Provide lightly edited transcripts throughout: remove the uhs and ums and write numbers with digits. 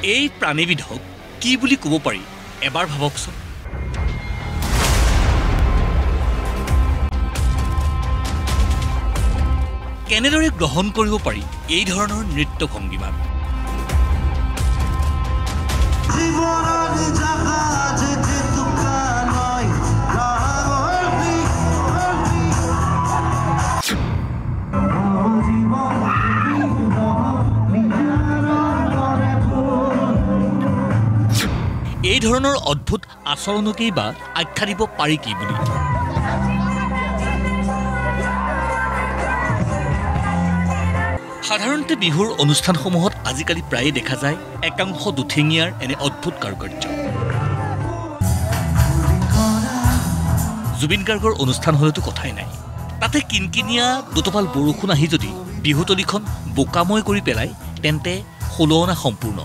এই প্ৰাণীবিধক কি বুলি ক'ব পাৰি এবাৰ ভাবকচোন। কেনেদৰে গ্ৰহণ কৰিব পাৰি এই ধৰণৰ নৃত্য ভংগীমাত? এই ধৰণৰ অদ্ভুত আচৰণকেই বা আখ্যা দিব পাৰি কি বুলি? সাধাৰণতে বিহুৰ অনুষ্ঠানসমূহত আজিকালি প্ৰায়ে দেখা যায় একাংশ দুঠেঙীয়াৰ এনে অদ্ভুত কাৰুকাৰ্য। জুবিন গাৰ্গৰ অনুষ্ঠান হ'লেতো কথাই নাই। তাতে কিনকিনীয়া দুটপাল বৰষুণ আহি যদি বিহুতলীখন বোকাময় কৰি পেলায় তেন্তে ষোলনা সম্পূৰ্ণ।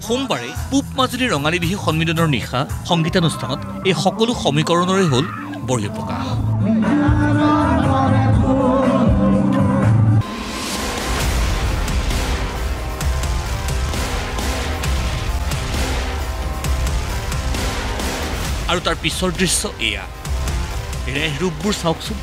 সোমবাৰে পূব মাজুলী ৰঙালী বিহু সন্মিলনৰ নিশা সংগীতানুষ্ঠানত এই সকলো সমীকৰণৰে হ'ল বৰ্হিপ্ৰকাশ। আৰু তাৰ পিছৰ দৃশ্য এয়া। ৰেহ ৰূপবোৰ চাওকচোন।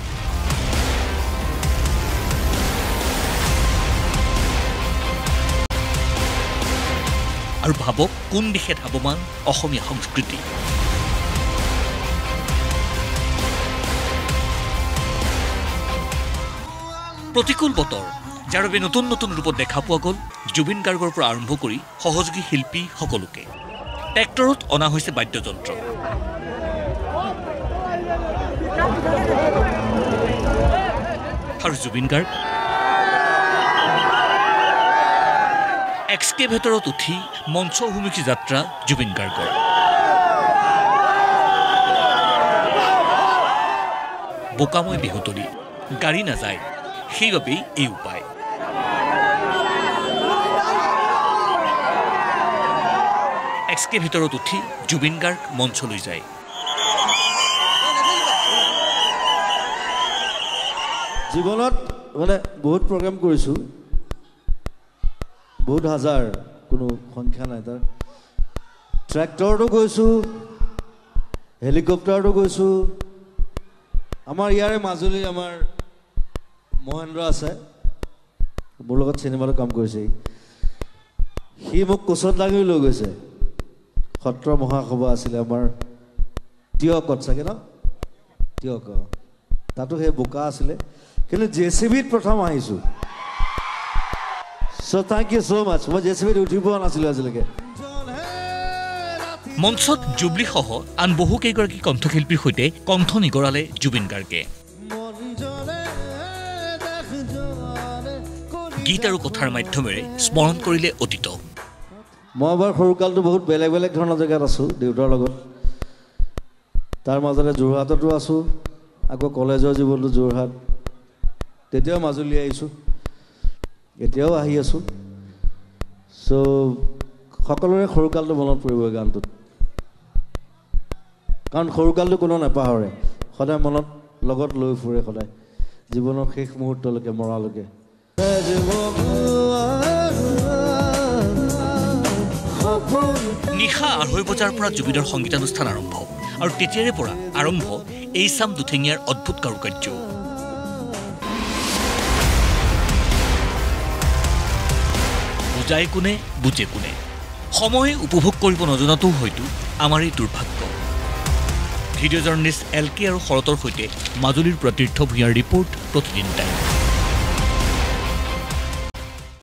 আৰু ভাবক কোন দিশে ধাৱমান অসমীয়া সংস্কৃতি। প্ৰতিকূল বতৰ, যাৰ বাবে নতুন নতুন ৰূপত দেখা পোৱা গ'ল জুবিন গাৰ্গৰ পৰা আৰম্ভ কৰি সহযোগী শিল্পী সকলোকে। ট্ৰেক্টৰত অনা হৈছে বাদ্যযন্ত্ৰ। আৰু জুবিন গাৰ্গ এক্সকেভেটৰত উঠি মঞ্চ অভিমুখী যাত্ৰা জুবিন গাৰ্গৰ। বোকাময় বিহুতলী, গাড়ী নাযায়, সেইবাবেই এই উপায়। এক্সকেভেটৰত উঠি জুবিন গাৰ্গ মঞ্চলৈ যায়। জীৱনত মানে বহুত প্ৰগ্ৰাম কৰিছোঁ, বহুত হাজাৰ, কোনো সংখ্যা নাই তাৰ। ট্ৰেক্টৰতো গৈছোঁ, হেলিকপ্টাৰতো গৈছোঁ। আমাৰ ইয়াৰে মাজুলীৰ আমাৰ মহেন্দ্ৰ আছে, মোৰ লগত চিনেমাতো কাম কৰিছে। সি মোক কোচত লাগি লৈ গৈছে। সত্ৰ মহাসভা আছিলে আমাৰ তিয়কত চাগে ন, তিয়ক। তাতো সেই বোকা আছিলে, কিন্তু JCBত প্ৰথম আহিছোঁ। চ' থেংক ইউ ছ' মাছ। মই JCBত উঠি পোৱা নাছিলোঁ আজিলৈকে। মঞ্চত জুবলিসহ আন বহু কেইগৰাকী কণ্ঠশিল্পীৰ সৈতে কণ্ঠ নিগৰালে জুবিন গাৰ্গে। গীত আৰু কথাৰ মাধ্যমেৰে স্মৰণ কৰিলে অতীত। মই এবাৰ সৰুকালটো বহুত বেলেগ বেলেগ ধৰণৰ জেগাত আছোঁ দেউতাৰ লগত। তাৰ মাজতে যোৰহাটতো আছোঁ, আকৌ কলেজৰ জীৱনটো যোৰহাট, তেতিয়াও মাজুলী আহিছোঁ, এতিয়াও আহি আছোঁ। চ' সকলোৰে সৰুকালটো মনত পৰিব এই গানটোত, কাৰণ সৰুকালটো কোনো নাপাহৰে, সদায় মনত লগত লৈ ফুৰে, সদায় জীৱনৰ শেষ মুহূৰ্তলৈকে, মৰালৈকে। নিশা 2:30 বজাৰ পৰা জুবিনৰ সংগীতানুষ্ঠান আৰম্ভ, আৰু তেতিয়াৰে পৰা আৰম্ভ এই চাম দুঠেঙীয়াৰ অদ্ভুত কাৰুকাৰ্য। বুজাই কোনে, বুজে কোনে। সময় উপভোগ কৰিব নজনাটোও হয়তো আমাৰ এই দুৰ্ভাগ্য। ভিডিঅ' জাৰ্নেলিষ্ট LK আৰু শৰতৰ সৈতে মাজুলীৰ পৰা তীৰ্থ ভূঞাৰ ৰিপৰ্ট, প্ৰতিদিন টাইম।